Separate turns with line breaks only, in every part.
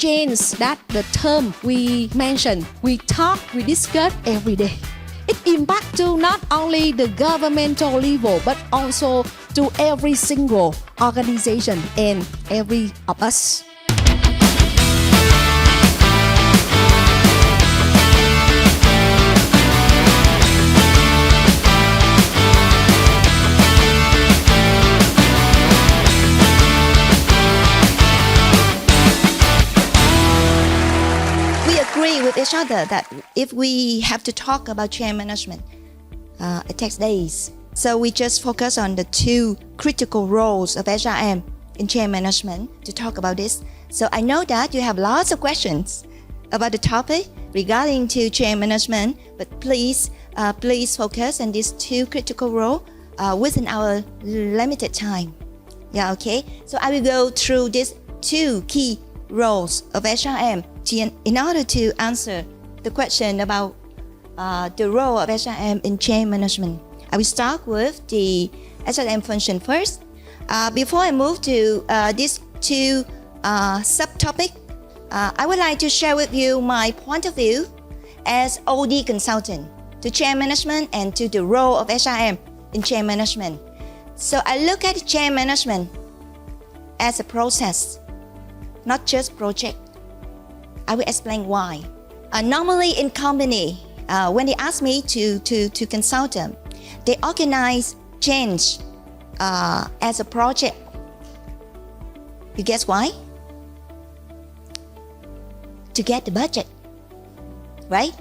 change that the term we mention, we talk, we discuss every day. It impacts to not only the governmental level but also to every single organization and every of us.
Agree with each other that if we have to talk about change management, it takes days. So we just focus on the two critical roles of HRM in change management to talk about this. So I know that you have lots of questions about the topic regarding to change management, but please focus on these two critical roles within our limited time. Yeah, okay. So I will go through these two key roles of HRM in order to answer the question about the role of HRM in change management. I will start with the HRM function first. Before I move to these two subtopics, I would like to share with you my point of view as OD consultant to change management and to the role of HRM in change management. So I look at change management as a process, not just project. I will explain why. Normally in company, when they ask me to consult them, they organize change as a project. You guess why? To get the budget, right?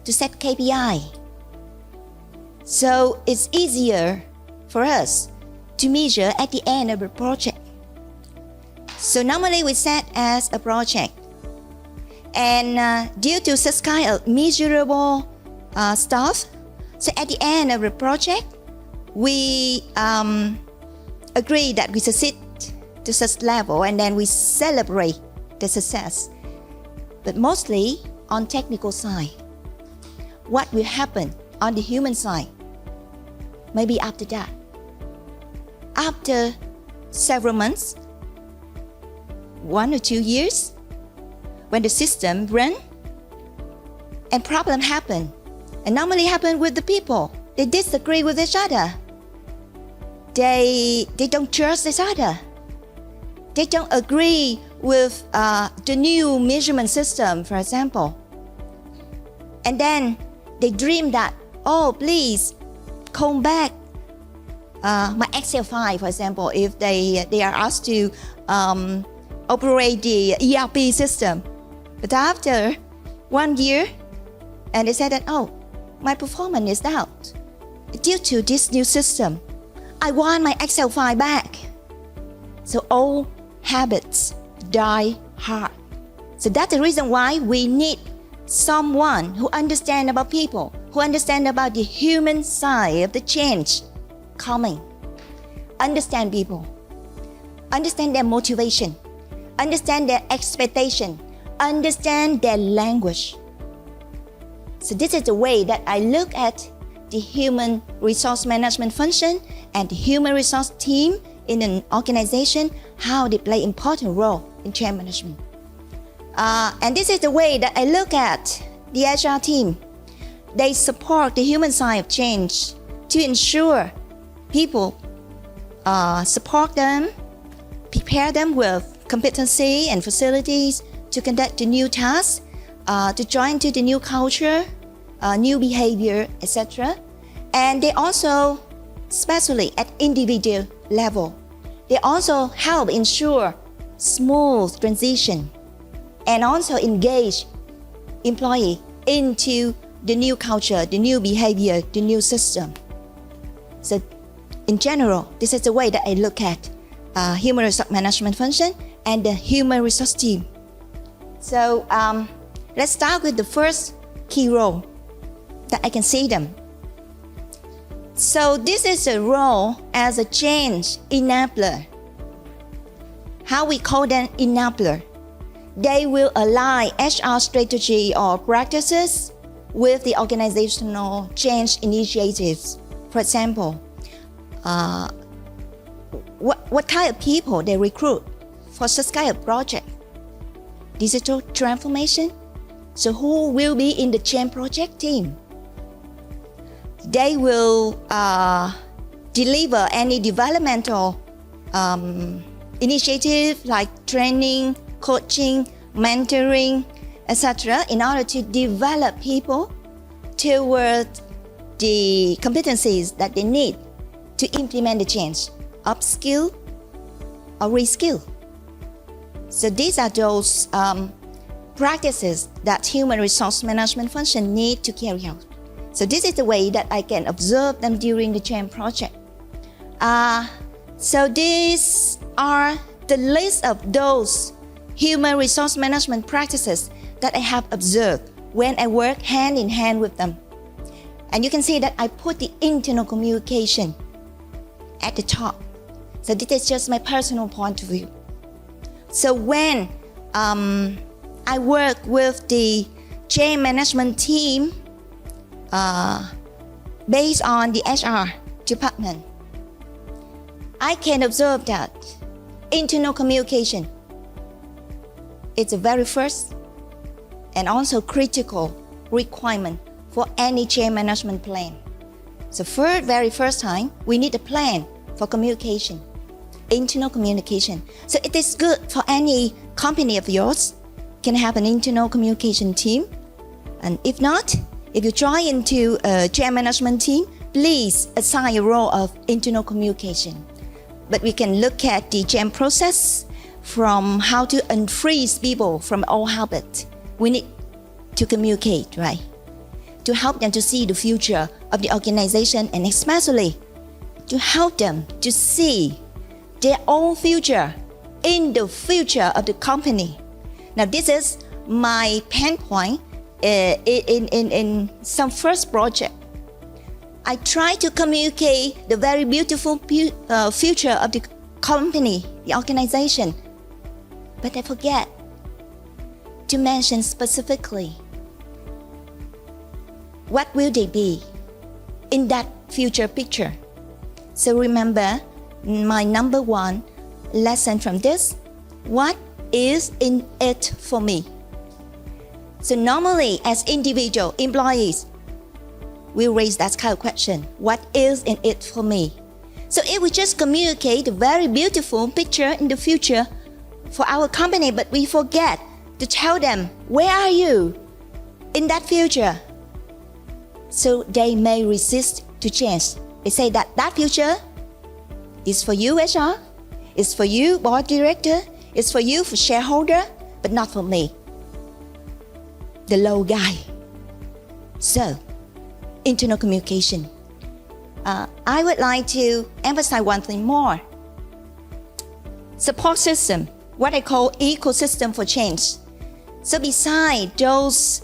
To set KPI. So it's easier for us to measure at the end of the project. So normally we set as a project. And due to such kind of measurable stuff, so at the end of the project, we agree that we succeed to such level and then we celebrate the success. But mostly on technical side. What will happen on the human side? Maybe after that. After several months, 1 or 2 years, when the system run and problem happen, and normally happen with the people, they disagree with each other. They don't trust each other. They don't agree with the new measurement system, for example. And then they dream that, oh, please come back my Excel file, for example, if they are asked to operate the ERP system. But after 1 year, and they said that, oh, my performance is down. Due to this new system, I want my Excel file back. So old habits die hard. So that's the reason why we need someone who understands about people, who understands about the human side of the change coming. Understand people, understand their motivation, understand their expectation, understand their language. So this is the way that I look at the human resource management function and the human resource team in an organization, how they play important role in change management. And this is the way that I look at the HR team. They support the human side of change to ensure people support them, prepare them with competency and facilities to conduct the new tasks, to join to the new culture, new behavior, etc. And they also, especially at individual level, they also help ensure smooth transition and also engage employee into the new culture, the new behavior, the new system. So in general, this is the way that I look at human resource management function and the human resource team. So let's start with the first key role that I can see them. So this is a role as a change enabler. How we call them enabler? They will align HR strategy or practices with the organizational change initiatives. For example, what kind of people they recruit for such kind of project? digital transformation. So who will be in the change project team? They will deliver any developmental initiative like training, coaching, mentoring, etc. in order to develop people towards the competencies that they need to implement the change, upskill or reskill. So these are those practices that human resource management function need to carry out. So this is the way that I can observe them during the change project. So these are the list of those human resource management practices that I have observed when I work hand in hand with them. And you can see that I put the internal communication at the top. So this is just my personal point of view. So when I work with the change management team based on the HR department, I can observe that internal communication is the very first and also critical requirement for any change management plan. So very first time, we need a plan for communication, internal communication. So it is good for any company of yours can have an internal communication team. And if not, if you join into a change management team, please assign a role of internal communication. But we can look at the change process from how to unfreeze people from old habits. We need to communicate, right? To help them to see the future of the organization and especially to help them to see their own future in the future of the company. Now this is my pain point in some first project. I try to communicate the very beautiful future of the company, the organization, but I forget to mention specifically what will they be in that future picture. So remember my number one lesson from this, what is in it for me? So normally as individual employees, we raise that kind of question, what is in it for me? So if we just communicate a very beautiful picture in the future for our company, but we forget to tell them, where are you in that future? So they may resist to change. They say that that future is for you HR, it's for you board director, it's for you for shareholder, but not for me, the low guy. So, internal communication. I would like to emphasize one thing more. Support system, what I call ecosystem for change. So beside those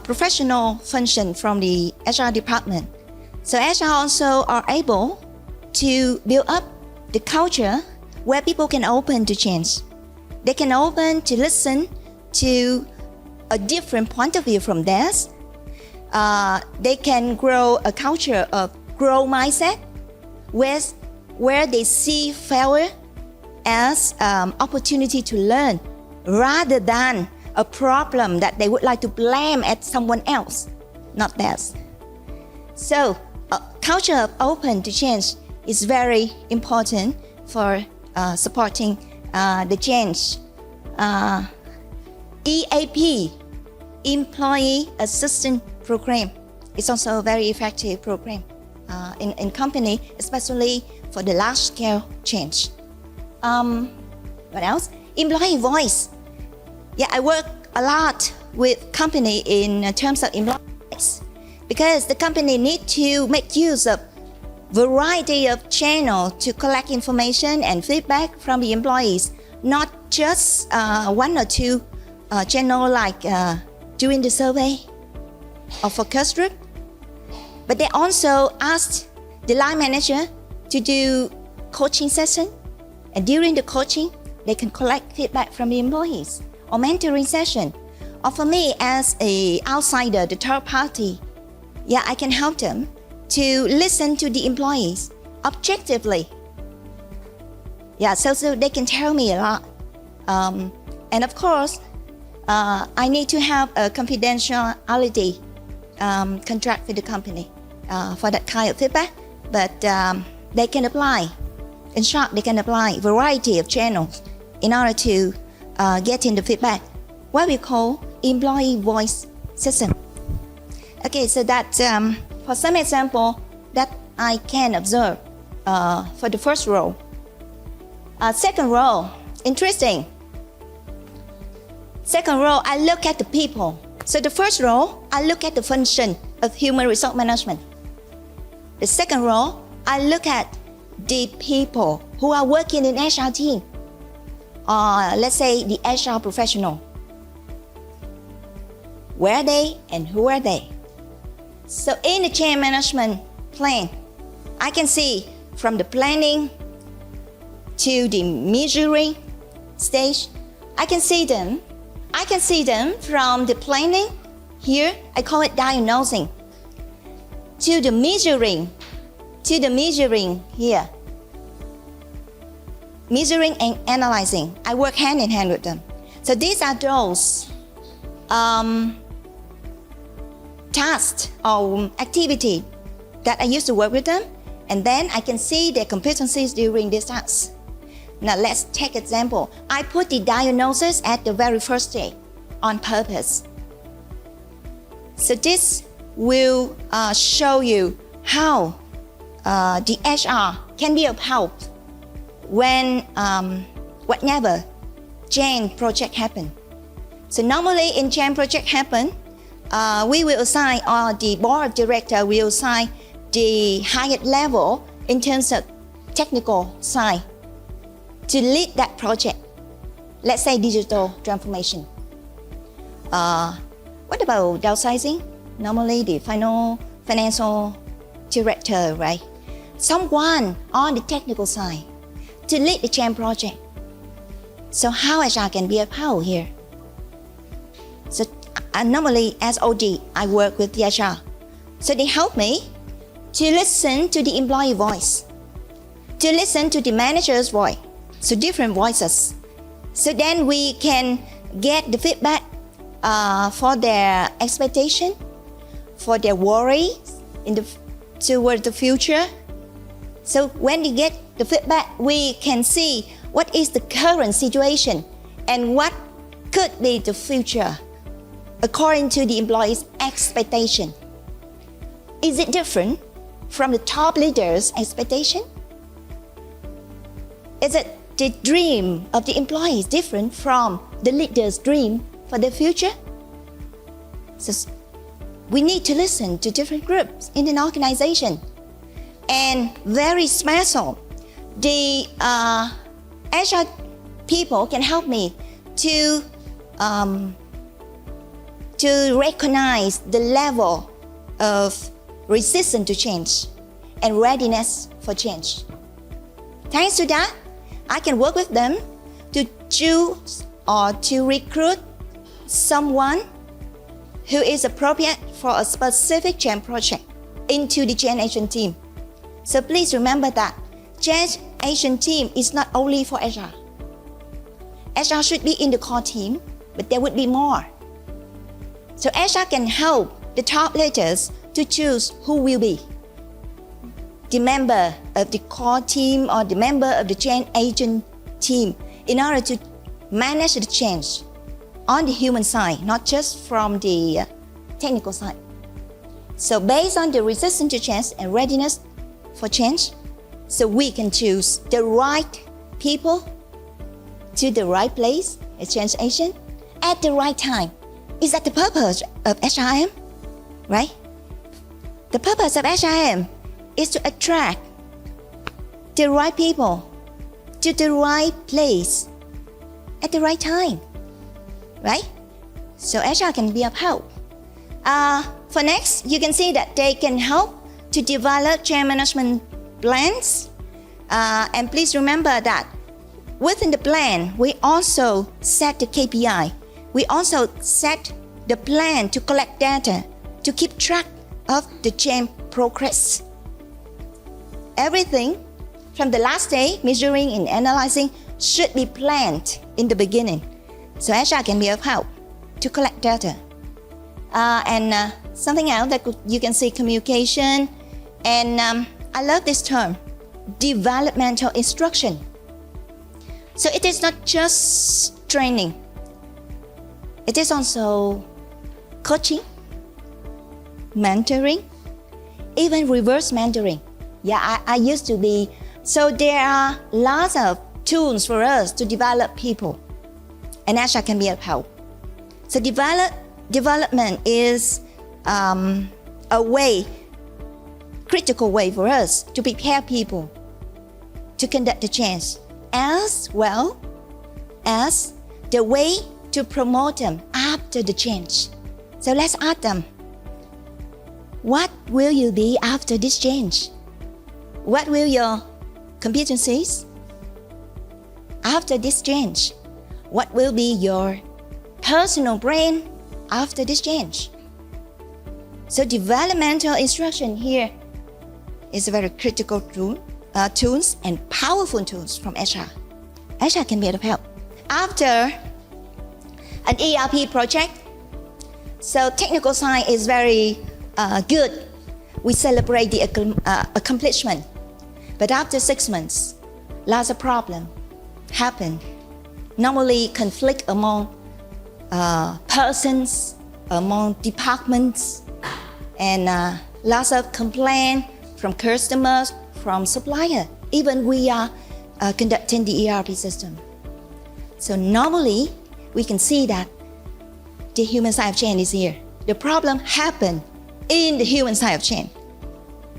professional function from the HR department, so HR also are able to build up the culture where people can open to change. They can open to listen to a different point of view from theirs. They can grow a culture of growth mindset where they see failure as opportunity to learn rather than a problem that they would like to blame at someone else, not theirs. So a culture of open to change is very important for supporting the change. EAP, Employee Assistance Program, is also a very effective program in company, especially for the large-scale change. What else? Employee voice. Yeah, I work a lot with company in terms of employees because the company need to make use of variety of channels to collect information and feedback from the employees, not just one or two channel like doing the survey or focus group, but they also asked the line manager to do coaching session, and during the coaching they can collect feedback from the employees, or mentoring session, or for me as a outsider, the third party, yeah, I can help them to listen to the employees objectively. Yeah, so they can tell me a lot. And of course, I need to have a confidentiality contract with the company for that kind of feedback. But they can apply, in short, they can apply variety of channels in order to get in the feedback, what we call employee voice system. Okay, so that for some example that I can observe for the first role. Second role, interesting. Second role, I look at the people. So the first role, I look at the function of human resource management. The second role, I look at the people who are working in HR team, or let's say the HR professional. Where are they and who are they? So in the change management plan, I can see from the planning to the measuring stage, I can see them from the planning, here I call it diagnosing, to the measuring here, measuring and analyzing. I work hand in hand with them. So these are those tasks or activity that I used to work with them, and then I can see their competencies during these tasks. Now let's take example. I put the diagnosis at the very first day on purpose. So this will show you how the HR can be of help when whenever change project happen. So normally in change project happen, we will assign, or the board of director will assign the highest level in terms of technical side to lead that project. Let's say digital transformation. What about downsizing? Normally the financial director, right? Someone on the technical side to lead the change project. So how HR can be of help here? So normally as OD, I work with the HR. So they help me to listen to the employee voice, to listen to the manager's voice. So different voices. So then we can get the feedback for their expectation, for their worry toward the future. So when we get the feedback, we can see what is the current situation and what could be the future according to the employee's expectation. Is it different from the top leader's expectation? Is it the dream of the employee is different from the leader's dream for the future? So we need to listen to different groups in an organization. And very special, the HR people can help me to recognize the level of resistance to change and readiness for change. Thanks to that, I can work with them to choose or to recruit someone who is appropriate for a specific change project into the change agent team. So please remember that change agent team is not only for HR. HR should be in the core team, but there would be more. So HR can help the top leaders to choose who will be the member of the core team or the member of the change agent team in order to manage the change on the human side, not just from the technical side. So based on the resistance to change and readiness for change, so we can choose the right people to the right place as change agent at the right time. Is that the purpose of HRM, right? The purpose of HRM is to attract the right people to the right place at the right time, right? So HR can be of help. For next, you can see that they can help to develop change management plans. And please remember that within the plan, we also set the KPI. We also set the plan to collect data, to keep track of the change progress. Everything from the last day, measuring and analyzing, should be planned in the beginning. So HR can be of help. to collect data. And something else that you can see communication. And I love this term, developmental instruction. So it is not just training. It is also coaching, mentoring, even reverse mentoring. Yeah, I used to be. So there are lots of tools for us to develop people, and HR can be of help. So development is a way, critical way for us to prepare people to conduct the change, as well as the way to promote them after the change. So let's ask them, what will you be after this change? What will your competencies after this change? What will be your personal brand after this change? So developmental instruction here is a very critical tool, tools and powerful tools from HR. HR can be of help. After an ERP project, so technical side is very good. We celebrate the accomplishment. But after 6 months, lots of problems happen. Normally conflict among persons, among departments, and lots of complaints from customers, from supplier. Even we are conducting the ERP system. So normally we can see that the human side of change is here. The problem happened in the human side of change.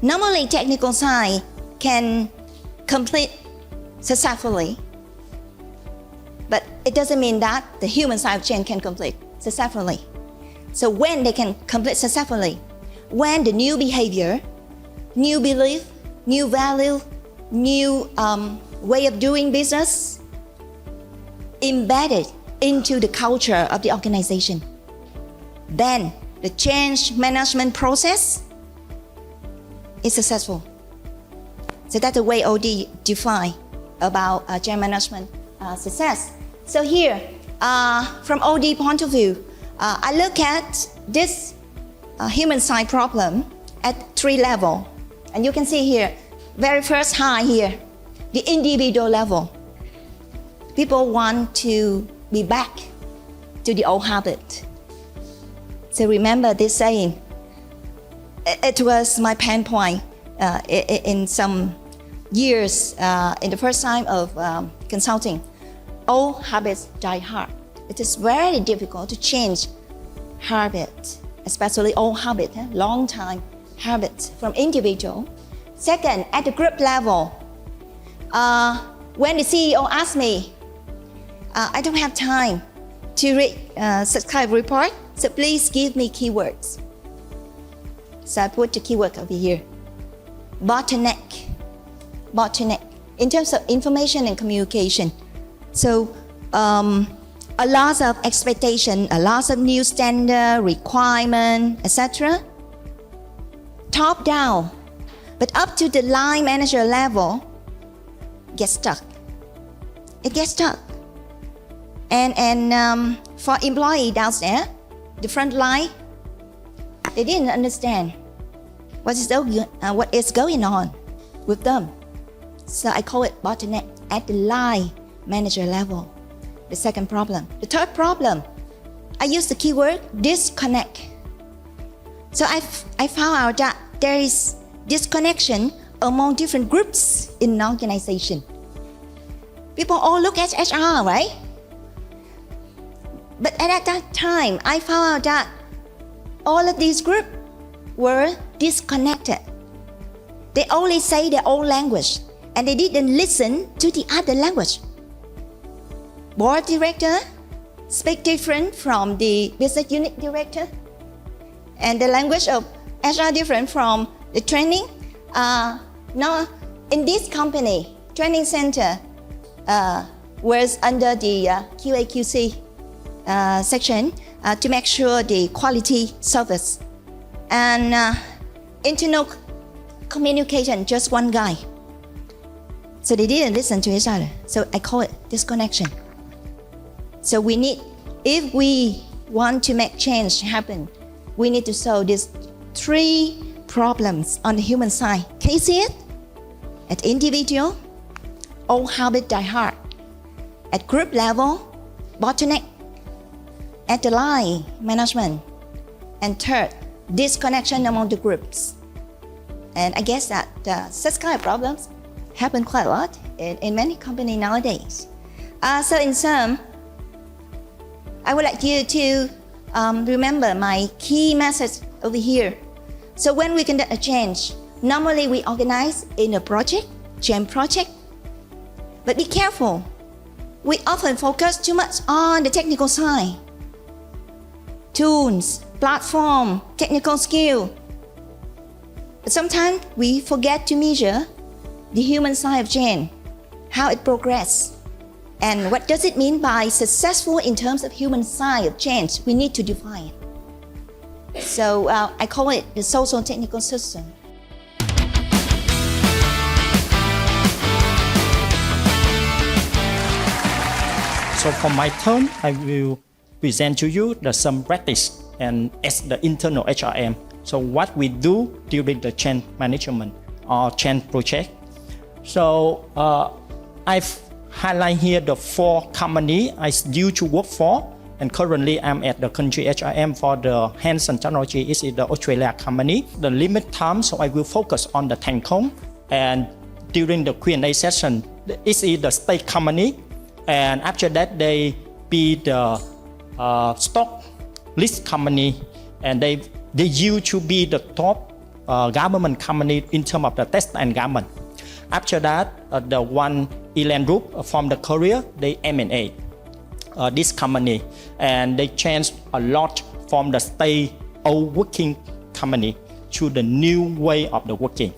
Normally technical side can complete successfully, but it doesn't mean that the human side of change can complete successfully. So when they can complete successfully, when the new behavior, new belief, new value, new way of doing business embedded into the culture of the organization, then the change management process is successful. So that's the way OD define about change management success. So here, from OD point of view, I look at this human side problem at 3 levels. And you can see here, very first high here, the individual level. People want to be back to the old habit. So remember this saying, it was my pain point in some years in the first time of consulting. Old habits die hard. It is very difficult to change habits, especially old habits, long time habits from individual. Second, at the group level, when the CEO asked me, I don't have time to read such kind of report, so please give me keywords. So I put the keyword over here. Bottleneck in terms of information and communication. So a lot of expectation, a lot of new standard, requirement, etc. Top down, but up to the line manager level, gets stuck. It gets stuck. And for employee down there, the front line, they didn't understand what is going on with them. So I call it bottleneck at the line manager level. The second problem. The third problem, I use the keyword disconnect. So I found out that there is disconnection among different groups in an organization. People all look at HR, right? But at that time, I found out that all of these groups were disconnected. They only say their own language, and they didn't listen to the other language. Board director speak different from the business unit director, and the language of HR different from the training. Now, in this company, training center was under the QA/QC section to make sure the quality service. And internal communication, just one guy. So they didn't listen to each other. So I call it disconnection. So we need, if we want to make change happen, we need to solve these 3 problems on the human side. Can you see it? At individual, old habit die hard. At group level, bottleneck. At the line management. And third, disconnection among the groups. And I guess that such kind of problems happen quite a lot in many companies nowadays. So in sum, I would like you to remember my key message over here. So when we conduct a change, normally we organize in a project, change project. But be careful, we often focus too much on the technical side. Tools, platform, technical skill. But sometimes we forget to measure the human side of change, how it progresses. And what does it mean by successful in terms of human side of change? We need to define it. So I call it the social technical system.
So for my turn, I will present to you some practice and as the internal HRM. So what we do during the change management or change project. So I've highlight here the 4 companies I used to work for, and currently I'm at the country HRM for the Hanson Technology. It's the Australia company. The limit time, so I will focus on the Thanh Cong, and during the Q&A session, it's the state company, and after that they be the stock list company, and they used to be the top government company in terms of the textile and garment. After that, the one Elan Group from the Korea, they M&A this company, and they changed a lot from the stay old working company to the new way of the working.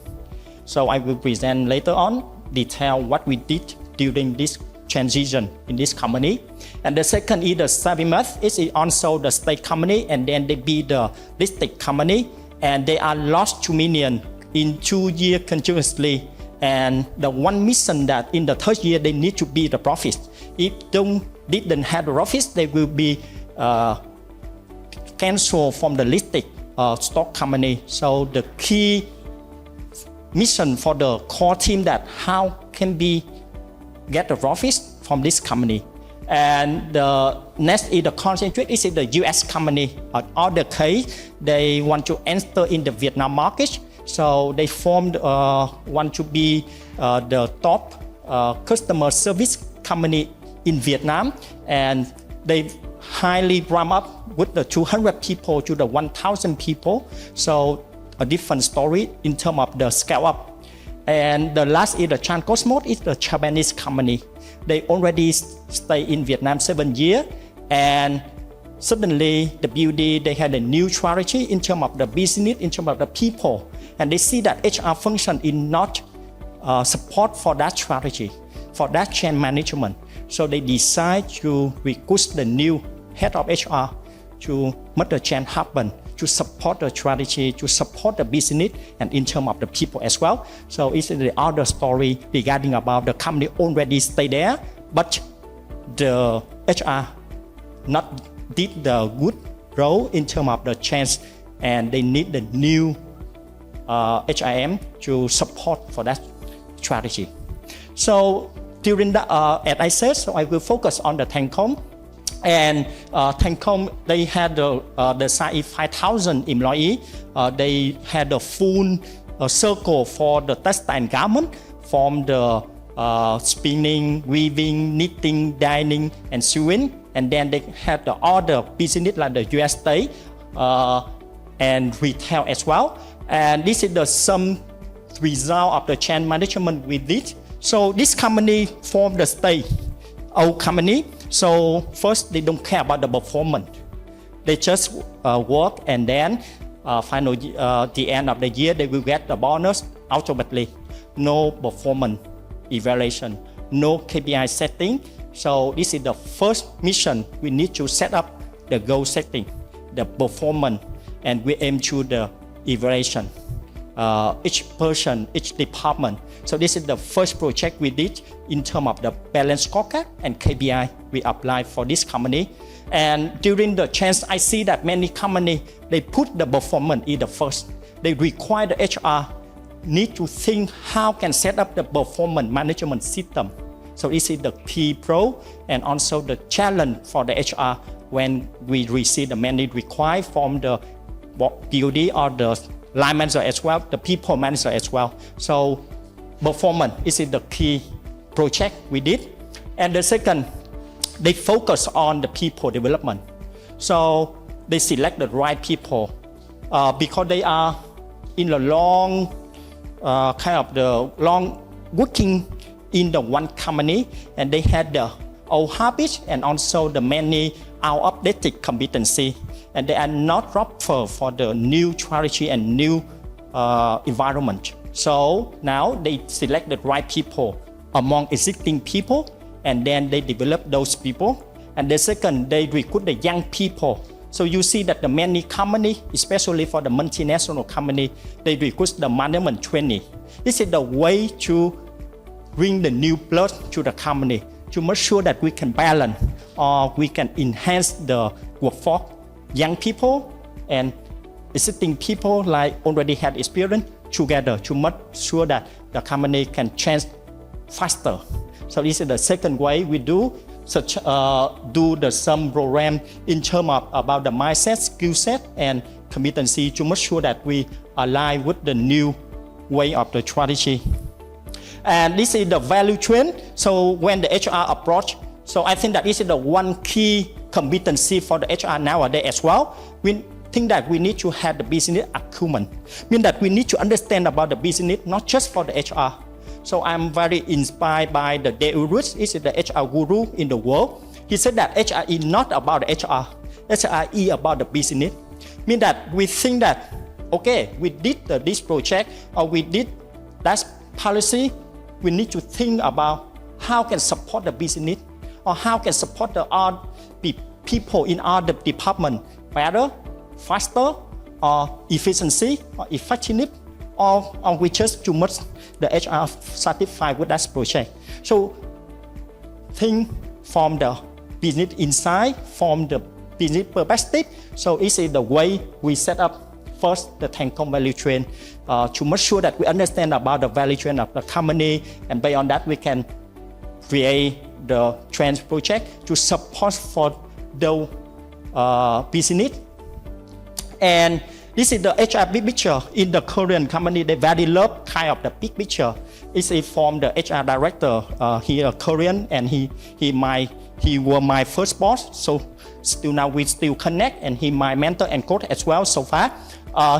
So I will present later on detail what we did during this transition in this company. And the second is the Savimath. It's also the state company, and then they be the listed company, and they are lost 2 million in 2 years continuously. And the one mission that in the 3rd year they need to be the profit. If didn't have the profits, they will be cancelled from the listed stock company. So the key mission for the core team that how can we get the profits from this company. And the next is the concentrate. Is the US company. In other case, they want to enter in the Vietnam market. So they formed want to be the top customer service company in Vietnam, and they highly ramp up with the 200 people to the 1,000 people. So a different story in terms of the scale up. And the last is the Chan Cosmos, is the Japanese company. They already stay in Vietnam 7 years, and suddenly the BUD, they had a new strategy in terms of the business, in terms of the people. And they see that HR function is not support for that strategy, for that change management. So they decide to recruit the new head of HR to make the change happen, to support the strategy, to support the business, and in terms of the people as well. So it's the other story regarding about the company already stay there, but the HR not did the good role in terms of the change, and they need the new HRM to support for that strategy. So during the, as I said, so I will focus on the Thanh Cong. And Thanh Cong, they had the size 5,000 employees. They had a full circle for the textile and garment, from the spinning, weaving, knitting, dyeing, and sewing. And then they had the other business like the USA and retail as well. And this is the some result of the change management we did. So this company formed the state old company. So first, they don't care about the performance. They just work, and then final the end of the year, they will get the bonus automatically. No performance evaluation, no KPI setting. So this is the first mission. We need to set up the goal setting, the performance, and we aim to the evaluation each person, each department. So this is the first project we did in terms of the balance scorecard and KPI we applied for this company. And during the chance, I see that many companies, they put the performance in the first. They require the HR need to think how can set up the performance management system. So this is the key pro and also the challenge for the HR when we receive the many required from the BOD or the line manager as well, the people manager as well. So performance is the key project we did. And the second, they focus on the people development. So they select the right people because they are in the long long working in the one company, and they had the old habits and also the many outdated competency, and they are not proper for the new strategy and new environment. So now they select the right people among existing people, and then they develop those people. And the second, they recruit the young people. So you see that the many company, especially for the multinational company, they recruit the management trainee. This is the way to bring the new blood to the company to make sure that we can balance or we can enhance the workforce, young people and existing people like already had experience together to make sure that the company can change faster. So this is the second way we do some program in terms of about the mindset, skill set, and competency to make sure that we align with the new way of the strategy. And this is the value chain. So when the HR approach, so I think that this is the one key competency for the HR nowadays as well. We think that we need to have the business acumen, mean that we need to understand about the business, not just for the HR. So I'm very inspired by the DOANH, is the HR guru in the world. He said that HR is not about the HR. HR is about the business. Mean that we think that, okay, we did this project or we did that policy, we need to think about how can support the business or how can support the people in all the department better, faster, or efficiency or effectiveness, or we just too much the HR satisfied with that project. So think from the business inside, from the business perspective. So this is the way we set up first the Thanh Cong value chain to make sure that we understand about the value chain of the company, and based on that we can create the trend project to support for the business. And this is the HR big picture. In the Korean company, they very love kind of the big picture. It's from the HR director. He a Korean, and he was my first boss. So still now we still connect, and he my mentor and coach as well so far.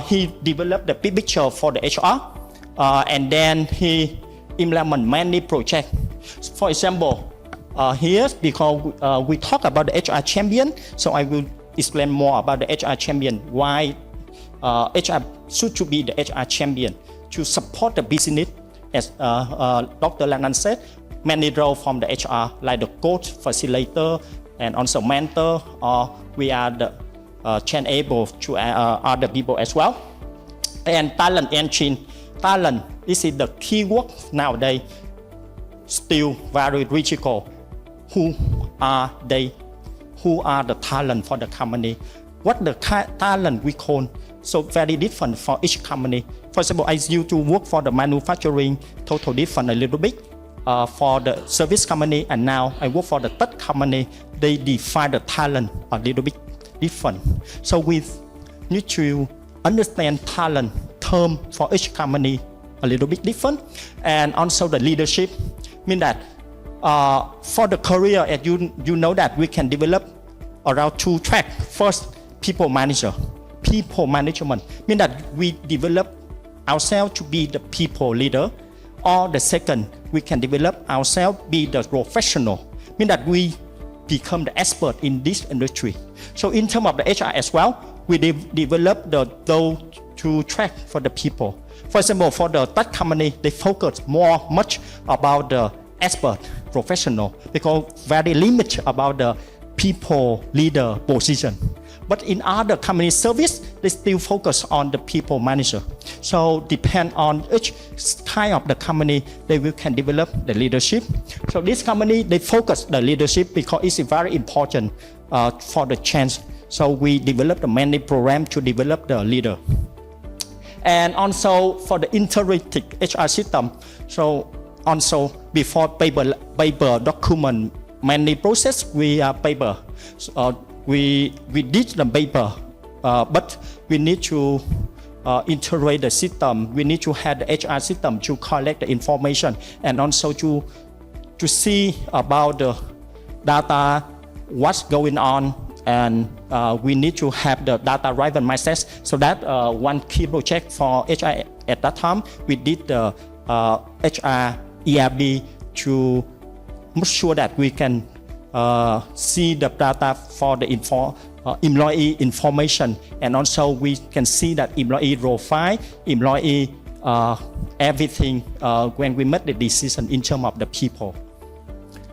He developed the big picture for the HR, and then he implement many projects. For example, here because we talk about the HR champion, so I will explain more about the HR champion. Why HR should be the HR champion to support the business, as Dr. Lan Anh said, many roles from the HR like the coach, facilitator, and also mentor, or we are the change able to other people as well. And talent engine. Talent, this is the key word nowadays, still very critical. Who are they? Who are the talent for the company? What the talent we call? So very different for each company. For example, I used to work for the manufacturing, total different a little bit. For the service company, and now I work for the third company. They define the talent a little bit different. So we need to understand talent term for each company a little bit different. And also the leadership, mean that for the career, as you know that we can develop around 2 tracks. First, people manager. People management mean that we develop ourselves to be the people leader, or the second, we can develop ourselves be the professional, mean that we become the expert in this industry. So in terms of the HR as well, we develop those 2 tracks for the people. For example, for the third company, they focus much about the expert, professional, because very limited about the people leader position. But in other company service, they still focus on the people manager. So depend on each kind of the company, they can develop the leadership. So this company, they focus the leadership because it's very important for the change. So we develop the many program to develop the leader. And also for the integrated HR system, so also before paper document, many process we are paper. So, we did the paper, but we need to integrate the system. We need to have the HR system to collect the information and also to see about the data, what's going on, and we need to have the data-driven mindset. So that one key project for HR at that time, we did the HR ERB to make sure that we can see the data for the employee information, and also we can see that employee profile, employee everything when we make the decision in terms of the people.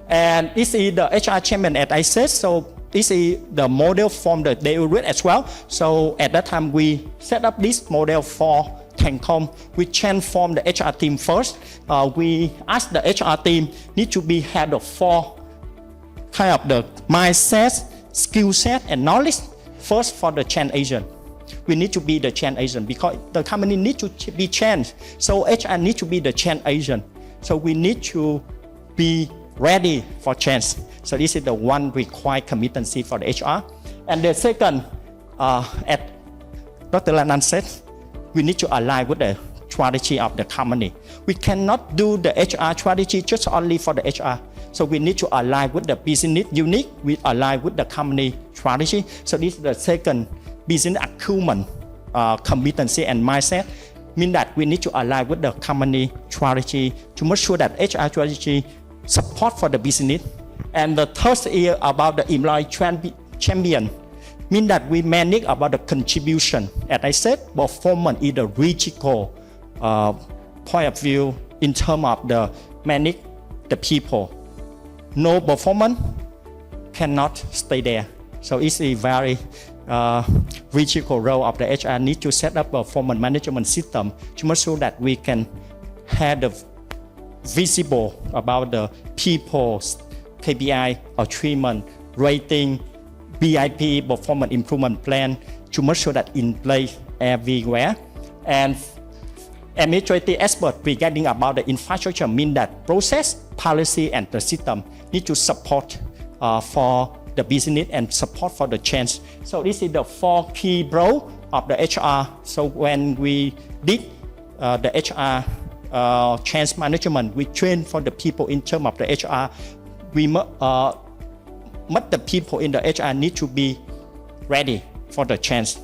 And this is the HR champion, as I said. So this is the model from the DOANH as well. So at that time we set up this model for Thanh Cong. We transform the HR team first. We ask the HR team need to be had of 4 kind of the mindset, skill set, and knowledge. First, for the change agent, we need to be the change agent because the company need to be changed. So HR need to be the change agent. So we need to be ready for change. So this is the one required competency for the HR. And the second, as Dr. Lan Anh said, we need to align with the strategy of the company. We cannot do the HR strategy just only for the HR. So we need to align with the business unit, we align with the company strategy. So this is the second business acumen, competency and mindset. Mean that we need to align with the company strategy to make sure that HR strategy support for the business. And the third is about the employee champion. Mean that we manage about the contribution. As I said, performance is the critical point of view in terms of the manage the people. No performance cannot stay there. So it's a very critical role of the HR need to set up a performance management system to make sure that we can have the visible about the people's KPI, achievement, rating, BIP, performance improvement plan to make sure that in place everywhere. And administrative expert regarding about the infrastructure mean that process, policy, and the system need to support for the business and support for the change. So this is the 4 key role of the HR. So when we did the HR change management, we train for the people in terms of the HR. We make the people in the HR need to be ready for the change.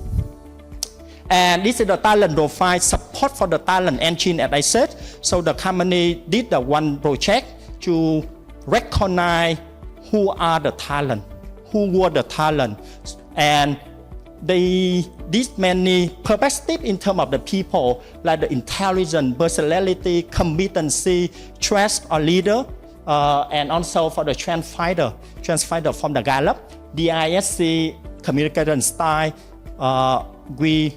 And this is the talent profile support for the talent engine, as I said. So the company did the one project to recognize who are the talent, who were the talent, and they did many perspectives in terms of the people, like the intelligence, personality, competency, trust or leader, and also for the trend finder from the Gallup, DISC, communication style. We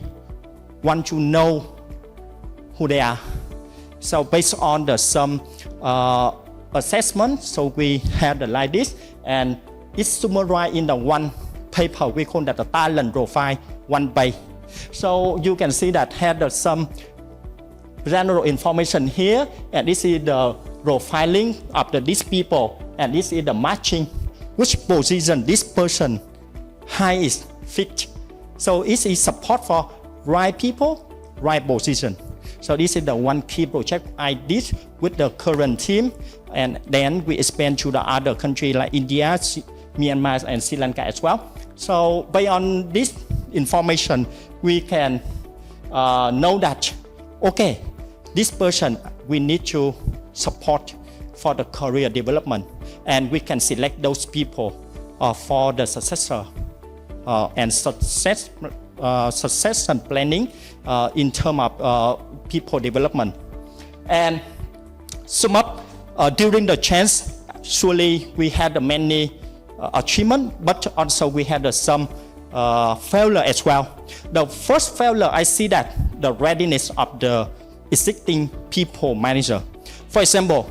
want to know who they are. So based on the some assessment, so we have the like this, and it's summarized in the one paper. We call that the talent profile one page. So you can see that had the some general information here, and this is the profiling of these people, and this is the matching which position this person high is fit. So it is support for right people, right position. So this is the one key project I did with the current team, and then we expand to the other country like India, Myanmar, and Sri Lanka as well. So based on this information, we can know that, okay, this person we need to support for the career development, and we can select those people for the successor and succession planning in terms of people development. And sum up, during the chance, surely we had many achievement, but also we had some failure as well. The first failure, I see that the readiness of the existing people manager. For example,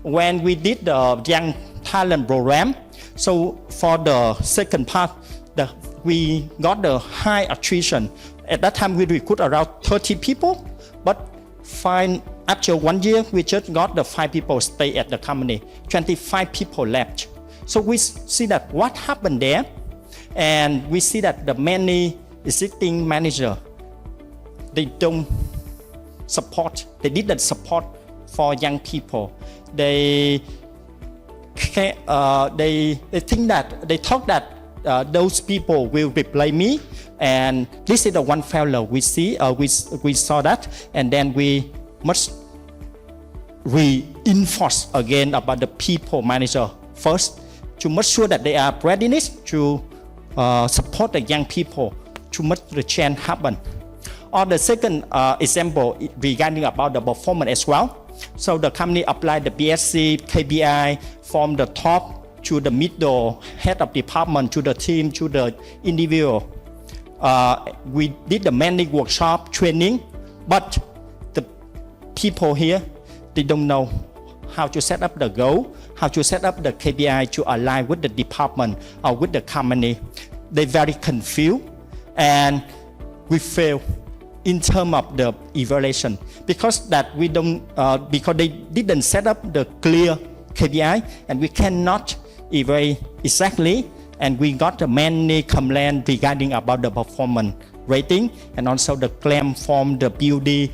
when we did the young talent program, so for the second part, we got the high attrition. At that time, we recruit around 30 people, but after 1 year, we just got the 5 people stay at the company. 25 people left. So we see that what happened there, and we see that the many existing manager, they didn't support for young people. They thought that those people will replace me, and this is the one failure we see. We saw that, and then we must reinforce again about the people manager first to make sure that they are readiness to support the young people to make the change happen. Or the second example regarding about the performance as well. So the company applied the BSC KPI from the top to the middle, head of department, to the team, to the individual. We did the many workshop training, but the people here, they don't know how to set up the goal, how to set up the KPI to align with the department or with the company. They're very confused, and we fail in terms of the evaluation because they didn't set up the clear KPI, and we cannot evaluate exactly. And we got many complaints regarding about the performance rating, and also the claim from the BUD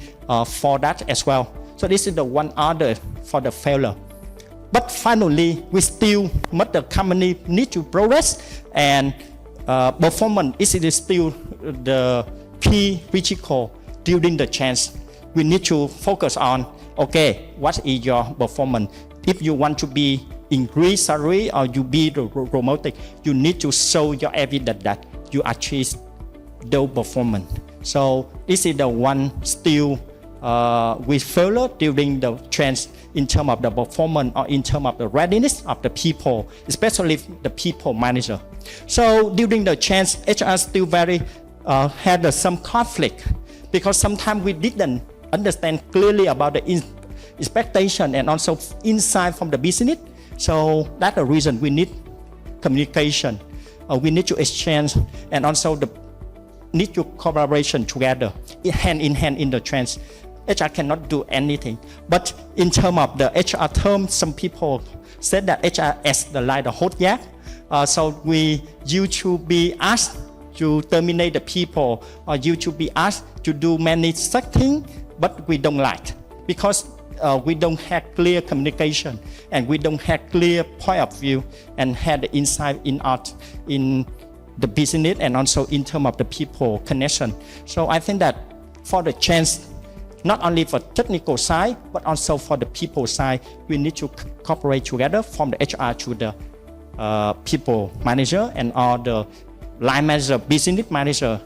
for that as well. So this is the one order for the failure. But finally, we still make the company need to progress, and performance is still the key critical during the change. We need to focus on, okay, what is your performance? If you want to be increase salary or you be promoted, you need to show your evidence that you achieve the performance. So this is the one still we failure during the change in terms of the performance or in terms of the readiness of the people, especially the people manager. So during the change, HR still very had some conflict because sometimes we didn't understand clearly about the expectation and also insight from the business. So that's the reason we need communication. We need to exchange, and also need to collaboration together, hand in hand in the change. HR cannot do anything. But in terms of the HR term, some people said that HR as the hot yak. So you should be asked to terminate the people, or you should be asked to do many such things, but we don't like because we don't have clear communication, and we don't have clear point of view and have the insight in the business, and also in terms of the people connection. So I think that for the change, not only for technical side, but also for the people side, we need to cooperate together from the HR to the people manager and all the line manager, business manager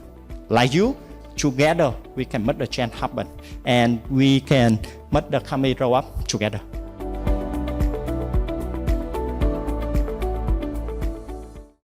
like you. Together we can make the change happen, and we can make the company grow up together.